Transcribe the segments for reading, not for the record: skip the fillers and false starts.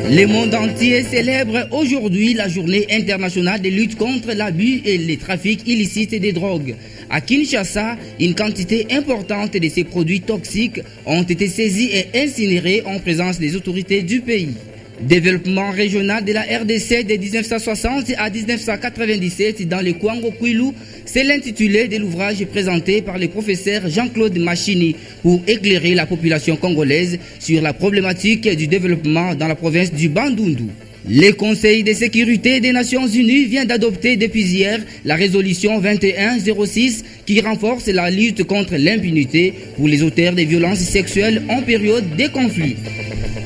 Le monde entier célèbre aujourd'hui la journée internationale de lutte contre l'abus et les trafics illicites des drogues. À Kinshasa, une quantité importante de ces produits toxiques ont été saisis et incinérés en présence des autorités du pays. Développement régional de la RDC de 1960 à 1997 dans le Kwango-Kwilu, c'est l'intitulé de l'ouvrage présenté par le professeur Jean-Claude Machini pour éclairer la population congolaise sur la problématique du développement dans la province du Bandundu. Le Conseil de sécurité des Nations Unies vient d'adopter depuis hier la résolution 2106 qui renforce la lutte contre l'impunité pour les auteurs de violences sexuelles en période de conflit.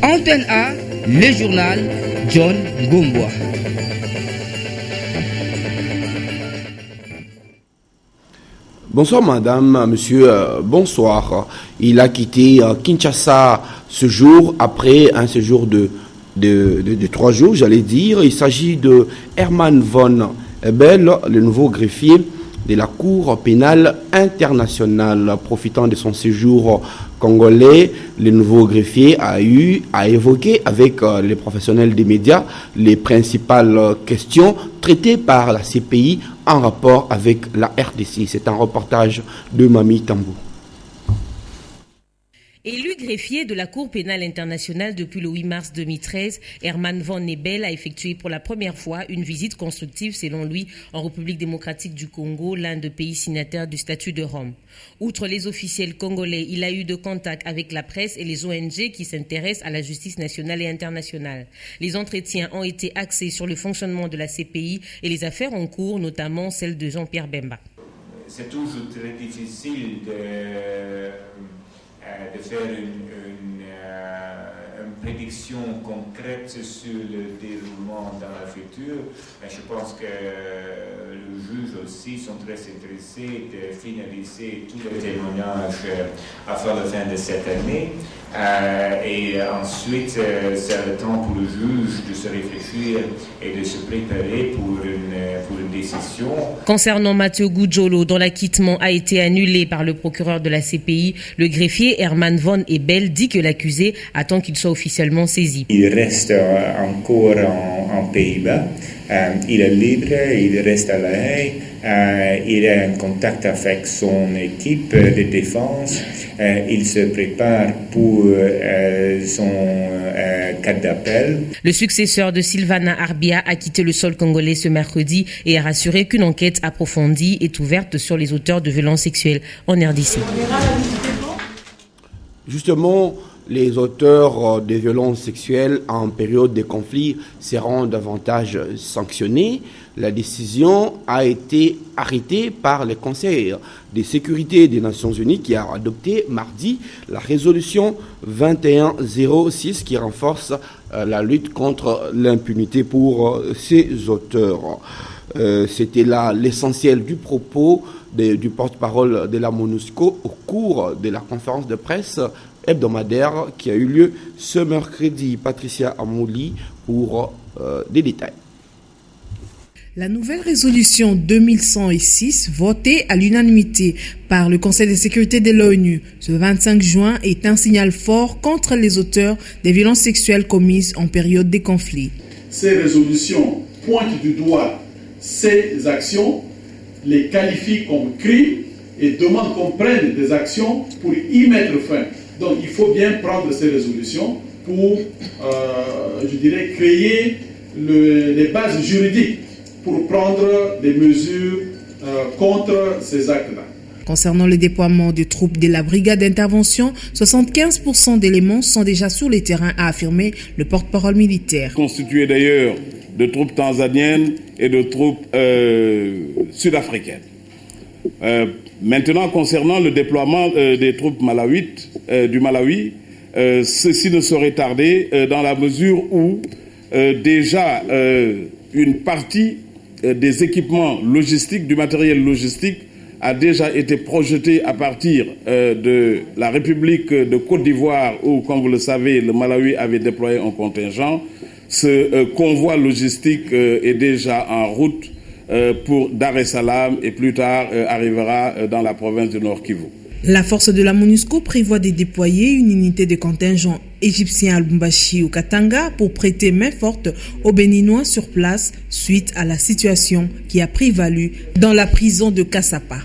Antenne A, le journal John Gomboa. Bonsoir madame, monsieur, bonsoir. Il a quitté Kinshasa ce jour après un séjour de 3 jours, j'allais dire. Il s'agit de Herman von Ebel, le nouveau greffier de la Cour pénale internationale. Profitant de son séjour congolais, le nouveau greffier a évoqué avec les professionnels des médias les principales questions traitées par la CPI en rapport avec la RDC. C'est un reportage de Mami Tambou. Élu greffier de la Cour pénale internationale depuis le 8 mars 2013, Herman von Ebel a effectué pour la première fois une visite constructive, selon lui, en République démocratique du Congo, l'un des pays signataires du statut de Rome. Outre les officiels congolais, il a eu de contacts avec la presse et les ONG qui s'intéressent à la justice nationale et internationale. Les entretiens ont été axés sur le fonctionnement de la CPI et les affaires en cours, notamment celle de Jean-Pierre Bemba. C'est toujours très difficile de faire une prédiction concrète sur le déroulement dans le futur. Mais je pense que le juge aussi sont très intéressés de finaliser tous les témoignages avant la fin de cette année. Et ensuite, c'est le temps pour le juge de se réfléchir et de se préparer pour une décision. Concernant Mathieu Goudjolo, dont l'acquittement a été annulé par le procureur de la CPI, le greffier Herman von Ebel dit que l'accusé attend qu'il soit officiellement saisi. Il reste encore en Pays-Bas. Il est libre, il reste à La Haye, il est en contact avec son équipe de défense, il se prépare pour son cas d'appel. Le successeur de Sylvana Arbia a quitté le sol congolais ce mercredi et a rassuré qu'une enquête approfondie est ouverte sur les auteurs de violences sexuelles en RDC. Justement, les auteurs de violences sexuelles en période de conflit seront davantage sanctionnés. La décision a été arrêtée par le Conseil de sécurité des Nations Unies qui a adopté mardi la résolution 2106 qui renforce la lutte contre l'impunité pour ces auteurs. C'était là l'essentiel du propos du porte-parole de la MONUSCO au cours de la conférence de presse hebdomadaire qui a eu lieu ce mercredi. Patricia Amouli pour des détails. La nouvelle résolution 2106, votée à l'unanimité par le Conseil de sécurité de l'ONU ce 25 juin, est un signal fort contre les auteurs des violences sexuelles commises en période de conflit. Ces résolutions pointent du doigt ces actions, les qualifient comme crimes et demandent qu'on prenne des actions pour y mettre fin. Donc il faut bien prendre ces résolutions pour, créer les bases juridiques pour prendre des mesures contre ces actes-là. Concernant le déploiement des troupes de la brigade d'intervention, 75% d'éléments sont déjà sur le terrain, a affirmé le porte-parole militaire. Constitué d'ailleurs de troupes tanzaniennes et de troupes sud-africaines. Maintenant, concernant le déploiement des troupes malawites, du Malawi, ceci ne saurait tarder dans la mesure où déjà une partie des équipements logistiques, du matériel logistique, a déjà été projeté à partir de la République de Côte d'Ivoire où, comme vous le savez, le Malawi avait déployé un contingent. Ce convoi logistique est déjà en route pour Dar es Salaam et plus tard arrivera dans la province du Nord Kivu. La force de la MONUSCO prévoit de déployer une unité de contingent égyptien à Lubumbashi au Katanga pour prêter main forte aux Béninois sur place suite à la situation qui a prévalu dans la prison de Kassapa.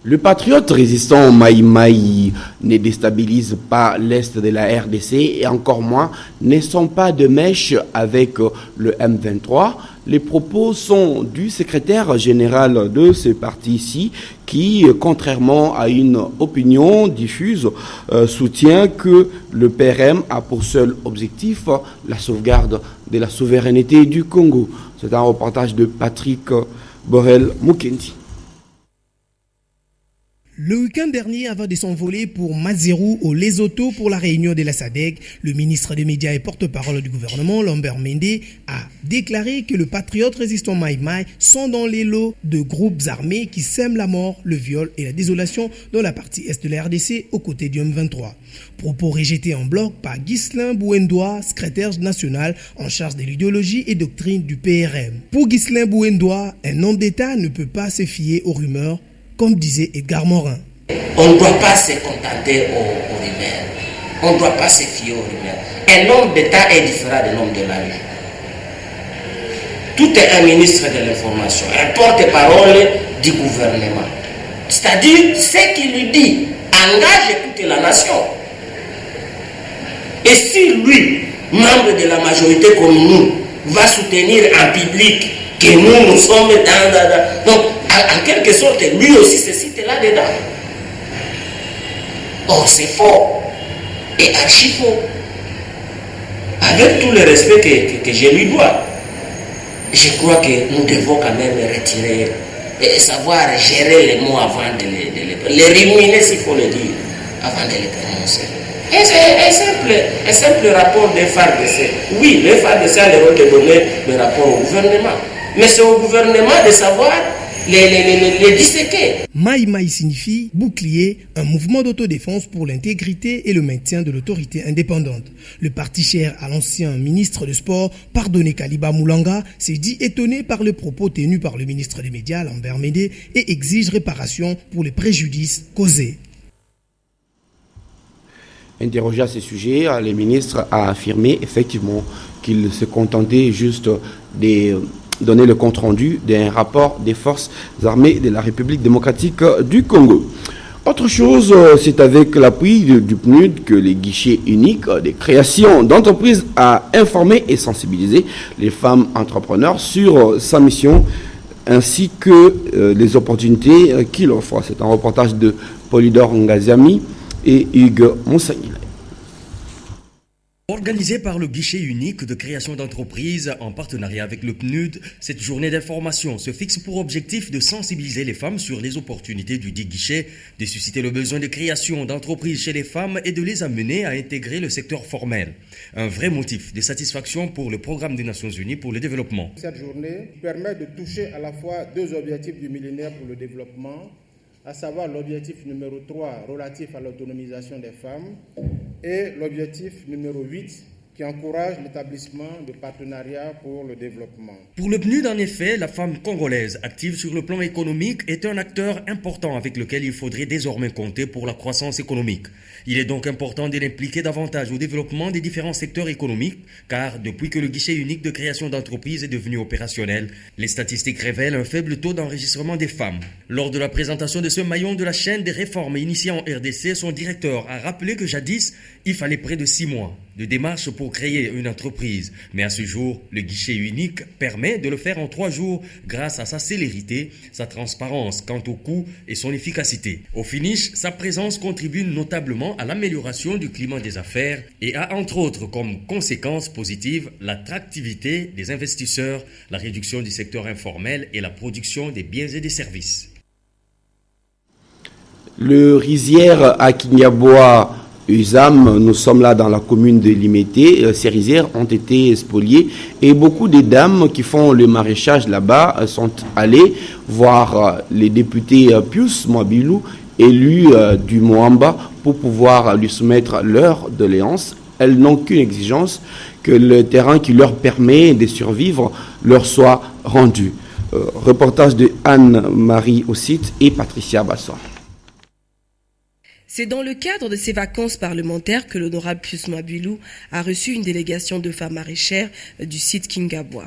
Le patriote résistant Maï Maï ne déstabilise pas l'Est de la RDC et encore moins ne sont pas de mèche avec le M23. Les propos sont du secrétaire général de ce parti-ci qui, contrairement à une opinion diffuse, soutient que le PRM a pour seul objectif la sauvegarde de la souveraineté du Congo. C'est un reportage de Patrick Borel-Mukendi. Le week-end dernier, avant de s'envoler pour Mazérou au Lesotho pour la réunion de la SADC, le ministre des Médias et porte-parole du gouvernement, Lambert Mende, a déclaré que le patriote résistant Maï Maï sont dans les lots de groupes armés qui sèment la mort, le viol et la désolation dans la partie est de la RDC aux côtés du M23. Propos rejetés en bloc par Ghislain Bouendoua, secrétaire national en charge de l'idéologie et doctrine du PRM. Pour Ghislain Bouendoua, un homme d'État ne peut pas se fier aux rumeurs, comme disait Edgar Morin. On ne doit pas se contenter aux rumeurs. On ne doit pas se fier aux rumeurs. Un homme d'État est différent de l'homme de la rue. Tout est un ministre de l'information, un porte-parole du gouvernement. C'est-à-dire, ce qu'il lui dit engage toute la nation. Et si lui, membre de la majorité comme nous, va soutenir en public que nous sommes dans... Donc, en quelque sorte, lui aussi se cite là-dedans. Or, c'est faux et archi faux. Avec tout le respect que je lui dois, je crois que nous devons quand même retirer et savoir gérer les mots avant de les ruminer, s'il faut le dire, avant de les prononcer. Et c'est un simple rapport des FARDC. Oui, les FARDC a le rôle de donner le rapport au gouvernement. Mais c'est au gouvernement de savoir les disséquer. Maï Maï signifie bouclier, un mouvement d'autodéfense pour l'intégrité et le maintien de l'autorité indépendante. Le parti cher à l'ancien ministre de Sport, Pardonné Kaliba Moulanga, s'est dit étonné par les propos tenus par le ministre des Médias, Lambert Mende, et exige réparation pour les préjudices causés. Interrogé à ce sujet, le ministre a affirmé effectivement qu'il se contentait juste de donner le compte-rendu d'un rapport des forces armées de la République démocratique du Congo. Autre chose, c'est avec l'appui du PNUD que les guichets uniques des créations d'entreprises a informé et sensibilisé les femmes entrepreneurs sur sa mission ainsi que les opportunités qu'il offre. C'est un reportage de Polydor Ngaziami et Hugues Moussagil. Organisée par le guichet unique de création d'entreprises en partenariat avec le PNUD, cette journée d'information se fixe pour objectif de sensibiliser les femmes sur les opportunités du dit guichet, de susciter le besoin de création d'entreprises chez les femmes et de les amener à intégrer le secteur formel. Un vrai motif de satisfaction pour le programme des Nations Unies pour le développement. Cette journée permet de toucher à la fois deux objectifs du millénaire pour le développement, à savoir l'objectif numéro 3 relatif à l'autonomisation des femmes et l'objectif numéro 8 qui encourage l'établissement de partenariats pour le développement. Pour le PNUD, en effet, la femme congolaise active sur le plan économique est un acteur important avec lequel il faudrait désormais compter pour la croissance économique. Il est donc important de l'impliquer davantage au développement des différents secteurs économiques, car depuis que le guichet unique de création d'entreprises est devenu opérationnel, les statistiques révèlent un faible taux d'enregistrement des femmes. Lors de la présentation de ce maillon de la chaîne des réformes initiées en RDC, son directeur a rappelé que jadis, il fallait près de 6 mois de démarche pour créer une entreprise. Mais à ce jour, le guichet unique permet de le faire en 3 jours grâce à sa célérité, sa transparence quant au coût et son efficacité. Au finish, sa présence contribue notablement à l'amélioration du climat des affaires et a entre autres comme conséquence positive l'attractivité des investisseurs, la réduction du secteur informel et la production des biens et des services. Le rizière à Kinyaboa Usam, nous sommes là dans la commune de Limité. Ces rizières ont été spoliées et beaucoup de dames qui font le maraîchage là-bas sont allées voir les députés Pius Mwabilou, élus du Moamba, pour pouvoir lui soumettre leur doléance. Elles n'ont qu'une exigence, que le terrain qui leur permet de survivre leur soit rendu. Reportage de Anne-Marie Ossite et Patricia Bassoir. C'est dans le cadre de ces vacances parlementaires que l'honorable Pius Mwabilou a reçu une délégation de femmes maraîchères du site Kingabwa.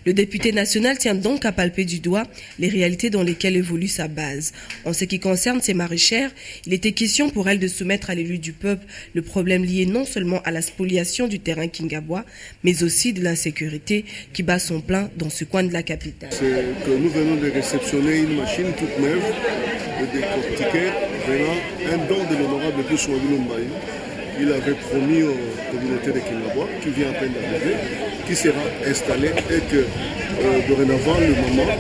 Le député national tient donc à palper du doigt les réalités dans lesquelles évolue sa base. En ce qui concerne ces maraîchères, il était question pour elles de soumettre à l'élu du peuple le problème lié non seulement à la spoliation du terrain Kingabwa, mais aussi de l'insécurité qui bat son plein dans ce coin de la capitale. C'est que nous venons de réceptionner une machine toute neuve de décortiquer venant un don de l'honorable Pius Mwabilou. Il avait promis aux communautés de Kingabwa, qui vient à peine d'arriver, qui sera installé et que dorénavant, le moment,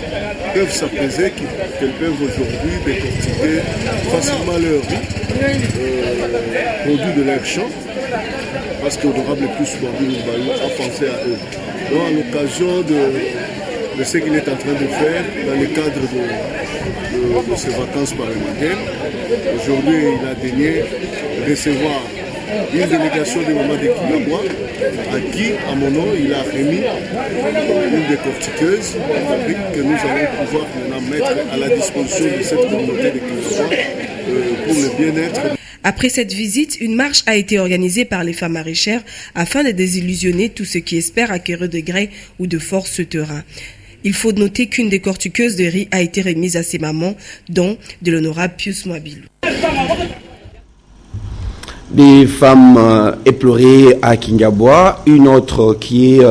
peuvent s'apaiser, qu'elles peuvent aujourd'hui décortiquer facilement leur riz, produits de leur champ, parce que l'honorable Pius Mwabilou a pensé à eux. Donc, à l'occasion de ce qu'il est en train de faire dans le cadre de ses vacances parlementaires, aujourd'hui, il a daigné recevoir une délégation des mamans de Kingabwa à qui, à mon nom, il a remis une décortiqueuse que nous allons pouvoir maintenant mettre à la disposition de cette communauté de Kingabwa pour le bien-être. Après cette visite, une marche a été organisée par les femmes maraîchères afin de désillusionner tous ceux qui espèrent acquérir de gré ou de force ce terrain. Il faut noter qu'une décortiqueuse de riz a été remise à ces mamans, dont de l'honorable Pius Mwabilou. Des femmes éplorées à Kingabwa, une autre qui est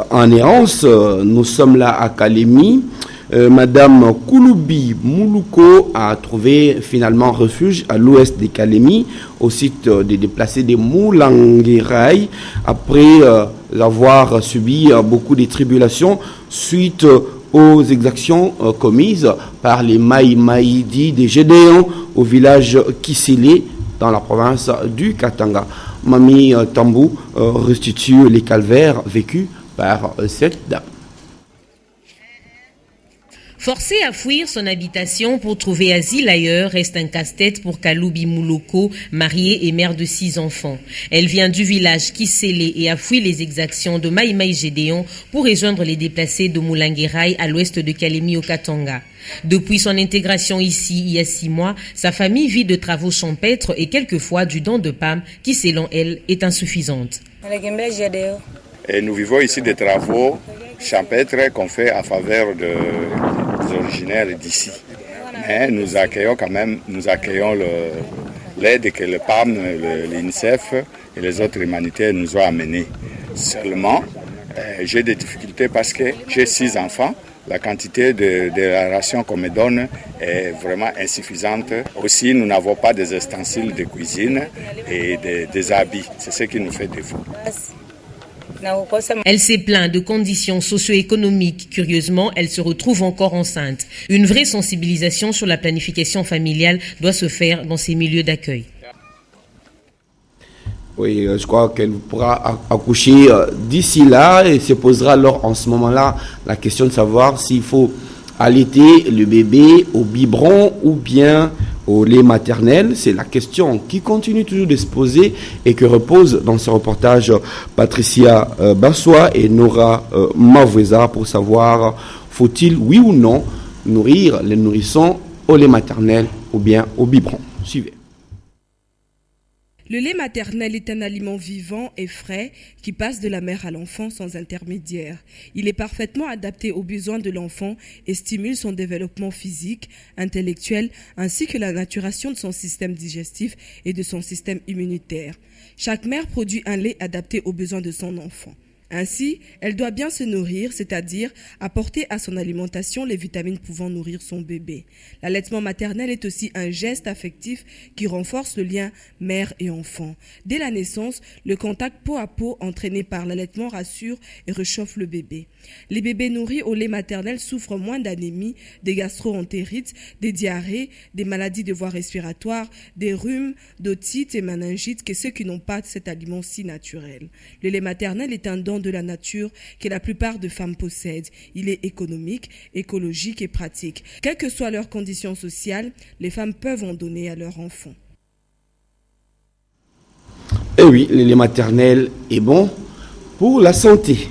en errance. Nous sommes là à Kalemi. Madame Kouloubi Moulouko a trouvé finalement refuge à l'ouest de Kalemi, au site des déplacés de Moulanguerai, après avoir subi beaucoup de tribulations suite aux exactions commises par les Maïmaïdi des Gédéons au village Kisile, dans la province du Katanga. Mami Tambou restitue les calvaires vécus par cette dame. Forcée à fuir son habitation pour trouver asile ailleurs reste un casse-tête pour Kaloubi Mouloko, mariée et mère de 6 enfants. Elle vient du village Kisele et a fui les exactions de Maïmaï Gédéon pour rejoindre les déplacés de Moulanguerai à l'ouest de Kalemi au Katanga. Depuis son intégration ici, il y a 6 mois, sa famille vit de travaux champêtres et quelquefois du don de PAM qui, selon elle, est insuffisante. Et nous vivons ici des travaux champêtres qu'on fait en faveur des originaires d'ici. Mais nous accueillons quand même, l'aide que le PAM, l'UNICEF et les autres humanitaires nous ont amenés. Seulement, j'ai des difficultés parce que j'ai 6 enfants. La quantité de la ration qu'on me donne est vraiment insuffisante. Aussi, nous n'avons pas des ustensiles de cuisine et des habits. C'est ce qui nous fait défaut. Elle s'est plainte de conditions socio-économiques. Curieusement, elle se retrouve encore enceinte. Une vraie sensibilisation sur la planification familiale doit se faire dans ces milieux d'accueil. Oui, je crois qu'elle pourra accoucher d'ici là et se posera alors en ce moment-là la question de savoir s'il faut allaiter le bébé au biberon ou bien au lait maternel. C'est la question qui continue toujours de se poser et que repose dans ce reportage Patricia Bassois et Nora Mavoueza pour savoir faut-il oui ou non nourrir les nourrissons au lait maternel ou bien au biberon. Suivez. Le lait maternel est un aliment vivant et frais qui passe de la mère à l'enfant sans intermédiaire. Il est parfaitement adapté aux besoins de l'enfant et stimule son développement physique, intellectuel, ainsi que la maturation de son système digestif et de son système immunitaire. Chaque mère produit un lait adapté aux besoins de son enfant. Ainsi, elle doit bien se nourrir, c'est-à-dire apporter à son alimentation les vitamines pouvant nourrir son bébé. L'allaitement maternel est aussi un geste affectif qui renforce le lien mère et enfant. Dès la naissance, le contact peau à peau entraîné par l'allaitement rassure et réchauffe le bébé. Les bébés nourris au lait maternel souffrent moins d'anémie, des gastro-entérites, des diarrhées, des maladies de voie respiratoire, des rhumes, d'otite et méningite que ceux qui n'ont pas cet aliment si naturel. Le lait maternel est un don de la nature que la plupart de femmes possèdent. Il est économique, écologique et pratique. Quelles que soient leurs conditions sociales, les femmes peuvent en donner à leurs enfants. Et oui, le lait maternel est bon pour la santé.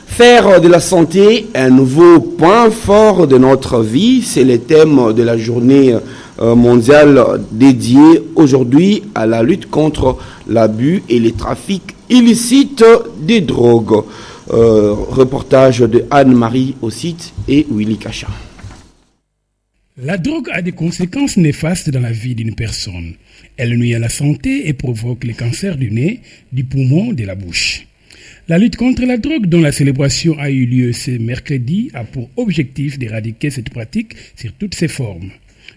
Faire de la santé un nouveau point fort de notre vie, c'est le thème de la journée mondial dédié aujourd'hui à la lutte contre l'abus et les trafics illicites des drogues. Reportage de Anne-Marie Ossite et Willy Kacha. La drogue a des conséquences néfastes dans la vie d'une personne. Elle nuit à la santé et provoque les cancers du nez, du poumon, de la bouche. La lutte contre la drogue, dont la célébration a eu lieu ce mercredi, a pour objectif d'éradiquer cette pratique sur toutes ses formes.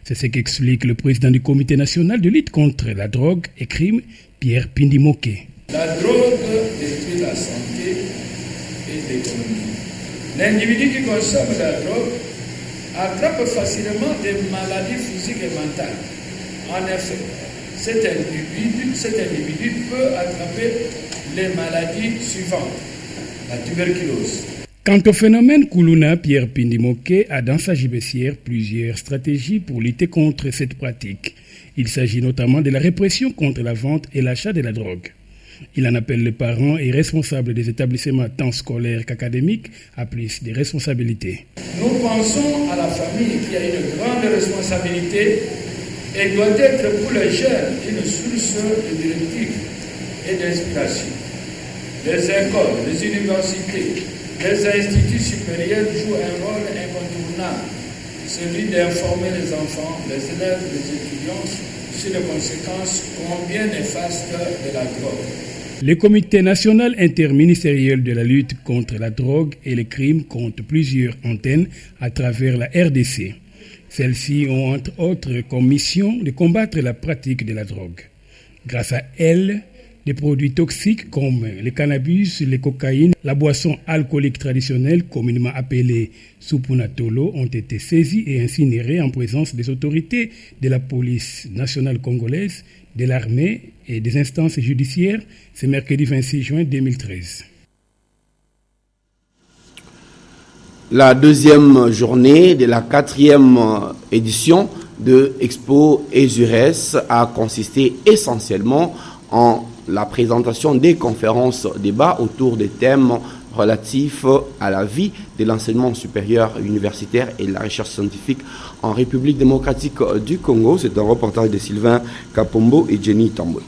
C'est ce qu'explique le président du Comité national de lutte contre la drogue et crimes, Pierre Pindimoké. La drogue détruit la santé et l'économie. L'individu qui consomme la drogue attrape facilement des maladies physiques et mentales. En effet, cet individu peut attraper les maladies suivantes. La tuberculose. Quant au phénomène Koulouna, Pierre Pindimoké a dans sa gibecière plusieurs stratégies pour lutter contre cette pratique. Il s'agit notamment de la répression contre la vente et l'achat de la drogue. Il en appelle les parents et responsables des établissements tant scolaires qu'académiques à plus de responsabilités. Nous pensons à la famille qui a une grande responsabilité et doit être pour les jeunes une source de directive et d'inspiration. Les écoles, les universités, les instituts supérieurs jouent un rôle incontournable, celui d'informer les enfants, les élèves, les étudiants sur les conséquences combien néfastes de la drogue. Le Comité national interministériel de la lutte contre la drogue et les crimes compte plusieurs antennes à travers la RDC. Celles-ci ont entre autres comme mission de combattre la pratique de la drogue. Grâce à elles, des produits toxiques comme le cannabis, les cocaïnes, la boisson alcoolique traditionnelle communément appelée Supunatolo ont été saisis et incinérés en présence des autorités de la police nationale congolaise, de l'armée et des instances judiciaires ce mercredi 26 juin 2013. La deuxième journée de la 4e édition de Expo Ezures a consisté essentiellement en la présentation des conférences débats autour des thèmes relatifs à la vie de l'enseignement supérieur universitaire et la recherche scientifique en République démocratique du Congo. C'est un reportage de Sylvain Kapombo et Jenny Tambo.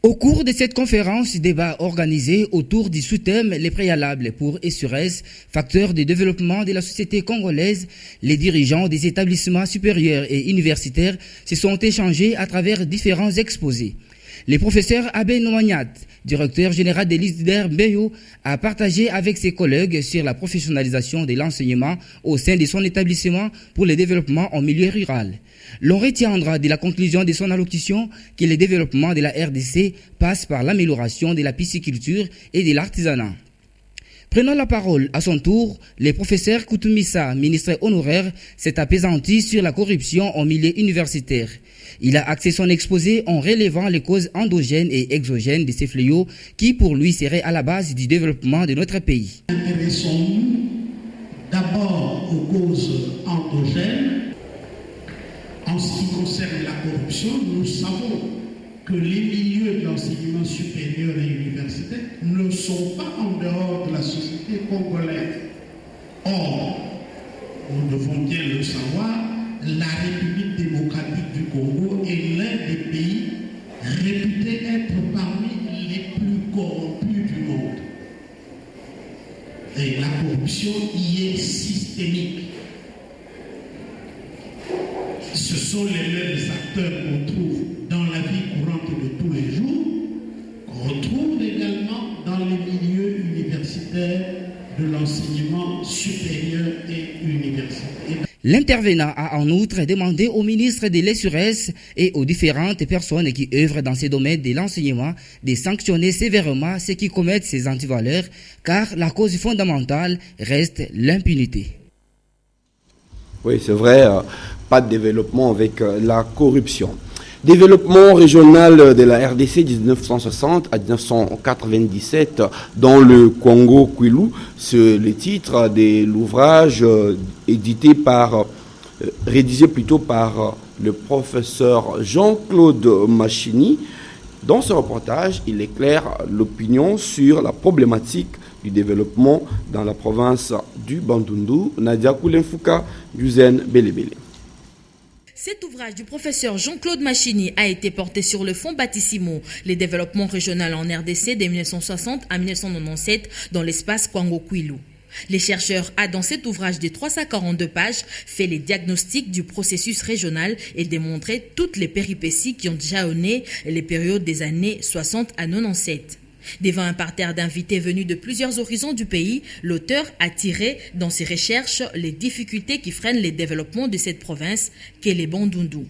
Au cours de cette conférence, débat organisé autour du sous-thème Les préalables pour Ezures, facteur de développement de la société congolaise, les dirigeants des établissements supérieurs et universitaires se sont échangés à travers différents exposés. Le professeur Abbé Noagnat, directeur général de l'ISDER Beyo, a partagé avec ses collègues sur la professionnalisation de l'enseignement au sein de son établissement pour le développement en milieu rural. L'on retiendra de la conclusion de son allocution que le développement de la RDC passe par l'amélioration de la pisciculture et de l'artisanat. Prenant la parole à son tour, le professeur Koutoumissa, ministre honoraire, s'est apaisanti sur la corruption en milieu universitaire. Il a axé son exposé en relevant les causes endogènes et exogènes de ces fléaux qui, pour lui, seraient à la base du développement de notre pays. Intéressons-nous d'abord aux causes endogènes. En ce qui concerne la corruption, nous savons que les milieux de l'enseignement supérieur et universitaire ne sont pas en dehors de la société congolaise. Or, nous devons bien le savoir, la République démocratique du Congo est l'un des pays réputés être parmi les plus corrompus du monde. Et la corruption y est systémique. Ce sont les mêmes acteurs qu'on trouve dans la vie courante de tous les jours, qu'on retrouve également dans les milieux universitaires de l'enseignement supérieur et universitaire. L'intervenant a en outre demandé au ministre de l'Ezures et aux différentes personnes qui œuvrent dans ces domaines de l'enseignement de sanctionner sévèrement ceux qui commettent ces antivaleurs, car la cause fondamentale reste l'impunité. Oui, c'est vrai, pas de développement avec la corruption. Développement régional de la RDC 1960 à 1997 dans le Congo Kwilu, c'est le titre de l'ouvrage rédigé par le professeur Jean-Claude Machini. Dans ce reportage, il éclaire l'opinion sur la problématique du développement dans la province du Bandundu. Nadia Koulenfouka, Yuzen Belebele. Cet ouvrage du professeur Jean-Claude Machini a été porté sur le fonds Batissimo, les développements régionaux en RDC de 1960 à 1997 dans l'espace Kwango-Kwilu. Les chercheurs a dans cet ouvrage de 342 pages fait les diagnostics du processus régional et démontré toutes les péripéties qui ont jalonné les périodes des années 60 à 97. Devant un parterre d'invités venus de plusieurs horizons du pays, l'auteur a tiré dans ses recherches les difficultés qui freinent les développements de cette province qu'est les Bandundu.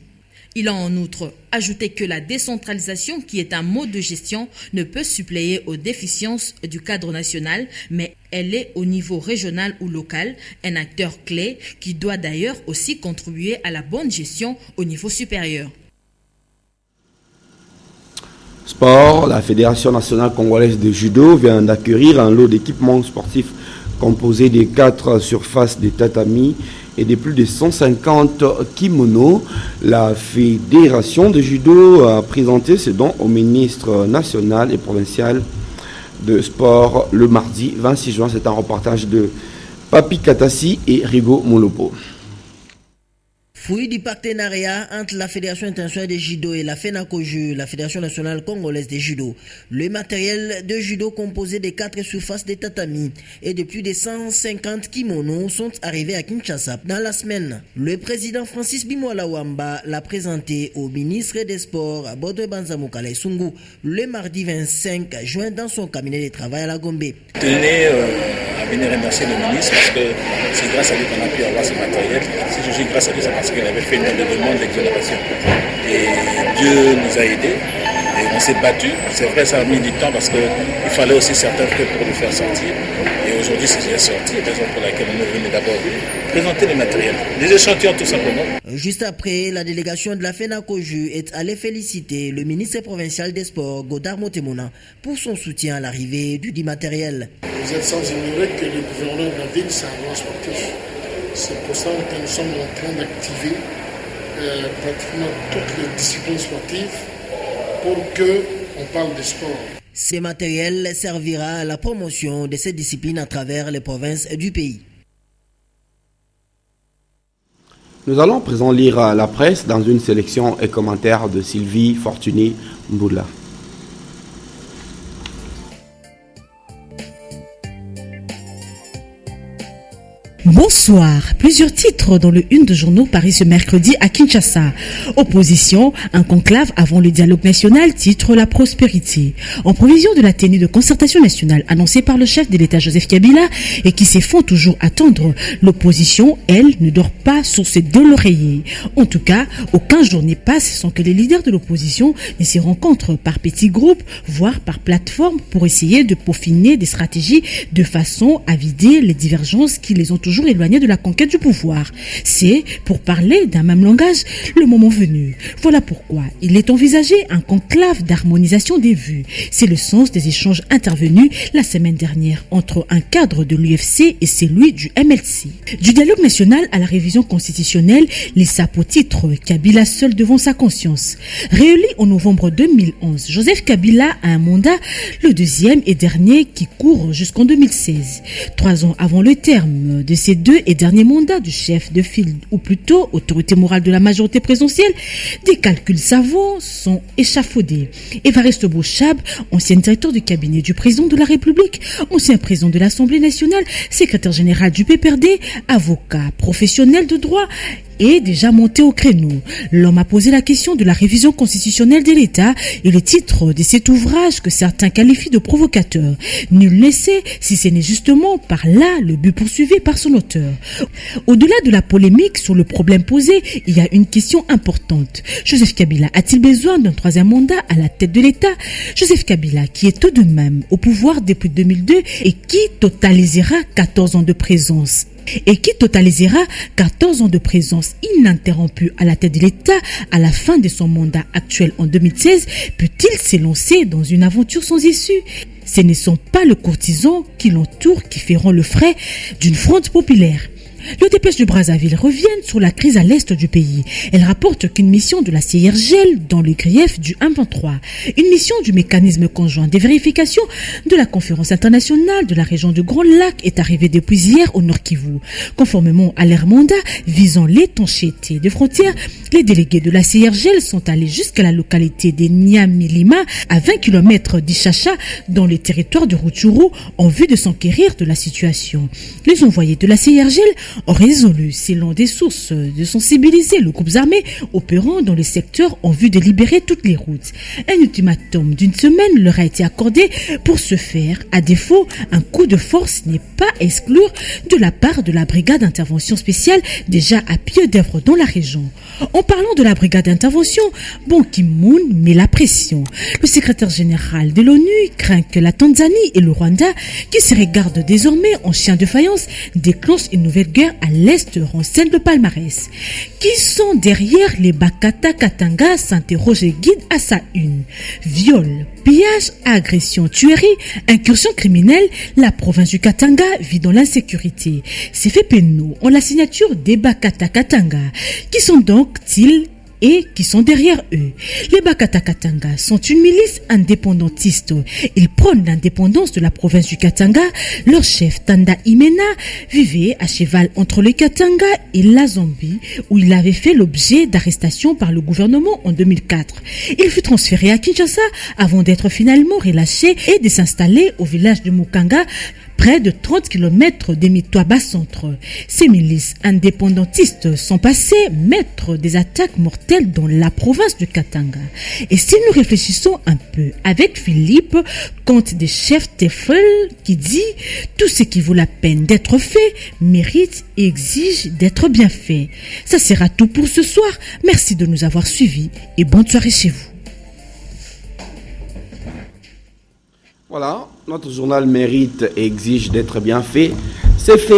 Il a en outre ajouté que la décentralisation, qui est un mode de gestion, ne peut suppléer aux déficiences du cadre national, mais elle est au niveau régional ou local, un acteur clé qui doit d'ailleurs aussi contribuer à la bonne gestion au niveau supérieur. Sport, la Fédération nationale congolaise de judo vient d'acquérir un lot d'équipements sportifs composé de 4 surfaces de tatami et de plus de 150 kimonos. La Fédération de judo a présenté ce don au ministre national et provincial de sport le mardi 26 juin. C'est un reportage de Papi Katassi et Rigo Molopo. Fruit du partenariat entre la Fédération internationale de judo et la FENACOJU, la Fédération nationale congolaise de judo, le matériel de judo composé de 4 surfaces de tatami et de plus de 150 kimonos sont arrivés à Kinshasa dans la semaine. Le président Francis Bimola Wamba l'a présenté au ministre des Sports à Bodwe Banzamukala Sungu le mardi 25 juin dans son cabinet de travail à la Gombe. Je tenais à venir remercier le ministre parce que c'est grâce à lui qu'on a pu avoir ce matériel. Si je dis grâce à lui, c'est parce qu'il avait fait une demande d'exonération. Et Dieu nous a aidés. Et on s'est battu. C'est vrai, ça a mis du temps parce qu'il fallait aussi certains frais pour le faire sortir. Et aujourd'hui, c'est déjà sorti. Raison pour laquelle on est venu d'abord présenter les matériels. Les échantillons, tout simplement. Juste après, la délégation de la FENACOJU est allée féliciter le ministre provincial des Sports, Godard Motemona, pour son soutien à l'arrivée du matériel. Vous êtes sans ignorer que le gouverneur de la ville, c'est un grand sportif. C'est pour ça que nous sommes en train d'activer pratiquement toutes les disciplines sportives pour qu'on parle de sport. Ce matériel servira à la promotion de ces disciplines à travers les provinces du pays. Nous allons à présent lire la presse dans une sélection et commentaire de Sylvie Fortuné Mboula. Bonsoir. Plusieurs titres dans le une de journaux paris ce mercredi à Kinshasa. Opposition, un conclave avant le dialogue national, titre La prospérité. En provision de la tenue de concertation nationale annoncée par le chef de l'État Joseph Kabila et qui s'est font toujours attendre, l'opposition, elle, ne dort pas sur ses deux l'oreiller. En tout cas, aucun jour n'y passe sans que les leaders de l'opposition ne s'y rencontrent par petits groupes, voire par plateforme pour essayer de peaufiner des stratégies de façon à vider les divergences qui les ont toujours éloignés de la conquête du pouvoir. C'est, pour parler d'un même langage, le moment venu. Voilà pourquoi il est envisagé un conclave d'harmonisation des vues. C'est le sens des échanges intervenus la semaine dernière entre un cadre de l'UFC et celui du MLC. Du dialogue national à la révision constitutionnelle, les sapes au titre Kabila seul devant sa conscience. Réélu en novembre 2011, Joseph Kabila a un mandat, le deuxième et dernier qui court jusqu'en 2016. 3 ans avant le terme de ces 2 et derniers mandats du chef de file, ou plutôt autorité morale de la majorité présidentielle, des calculs savants sont échafaudés. Évariste Bouchab, ancien directeur du cabinet du président de la République, ancien président de l'Assemblée nationale, secrétaire général du PPRD, avocat, professionnel de droit, est déjà monté au créneau. L'homme a posé la question de la révision constitutionnelle de l'État et le titre de cet ouvrage que certains qualifient de provocateur. Nul ne sait si ce n'est justement par là le but poursuivi par son auteur. Au-delà de la polémique sur le problème posé, il y a une question importante. Joseph Kabila a-t-il besoin d'un 3e mandat à la tête de l'État? Joseph Kabila, qui est tout de même au pouvoir depuis 2002 et qui totalisera 14 ans de présence. Ininterrompue à la tête de l'État à la fin de son mandat actuel en 2016, peut-il s'élancer dans une aventure sans issue? Ce ne sont pas les courtisans qui l'entourent qui feront le frais d'une fronde populaire. Le dépêche de Brazzaville reviennent sur la crise à l'est du pays. Elle rapporte qu'une mission de la CIRGL dans le grief du 1-23, une mission du mécanisme conjoint des vérifications de la conférence internationale de la région du Grand Lac est arrivée depuis hier au Nord Kivu. Conformément à leur mandat visant l'étanchéité des frontières, les délégués de la CIRGL sont allés jusqu'à la localité de Nyamilima, à 20 km d'Ichacha, dans le territoire de Rutshuru, en vue de s'enquérir de la situation. Les envoyés de la CIRGL ont résolu, selon des sources, de sensibiliser le groupe armé opérant dans le secteur en vue de libérer toutes les routes. Un ultimatum d'une semaine leur a été accordé pour ce faire. À défaut, un coup de force n'est pas à exclure de la part de la brigade d'intervention spéciale déjà à pied d'œuvre dans la région. En parlant de la brigade d'intervention, Ban Ki-moon met la pression. Le secrétaire général de l'ONU craint que la Tanzanie et le Rwanda, qui se regardent désormais en chien de faïence, déclenchent une nouvelle guerre à l'est, renseigne le palmarès. Qui sont derrière les Bakata Katanga, s'interroge et guide à sa une. Viol, pillage, agression, tuerie, incursion criminelle, la province du Katanga vit dans l'insécurité. Ces faits pénaux ont la signature des Bakata Katanga. Qui sont donc-ils et qui sont derrière eux? Les Bakata Katanga sont une milice indépendantiste. Ils prônent l'indépendance de la province du Katanga. Leur chef, Tanda Imena, vivait à cheval entre le Katanga et la Zambie, où il avait fait l'objet d'arrestation par le gouvernement en 2004. Il fut transféré à Kinshasa avant d'être finalement relâché et de s'installer au village de Mukanga, près de 30 km des Mitwa-Bas-Centre. Ces milices indépendantistes sont passées maîtres des attaques mortelles dans la province du Katanga. Et si nous réfléchissons un peu avec Philippe, comte des chefs Tefel, qui dit « Tout ce qui vaut la peine d'être fait mérite et exige d'être bien fait ». Ça sera tout pour ce soir. Merci de nous avoir suivis et bonne soirée chez vous. Voilà, notre journal mérite et exige d'être bien fait. C'est fait.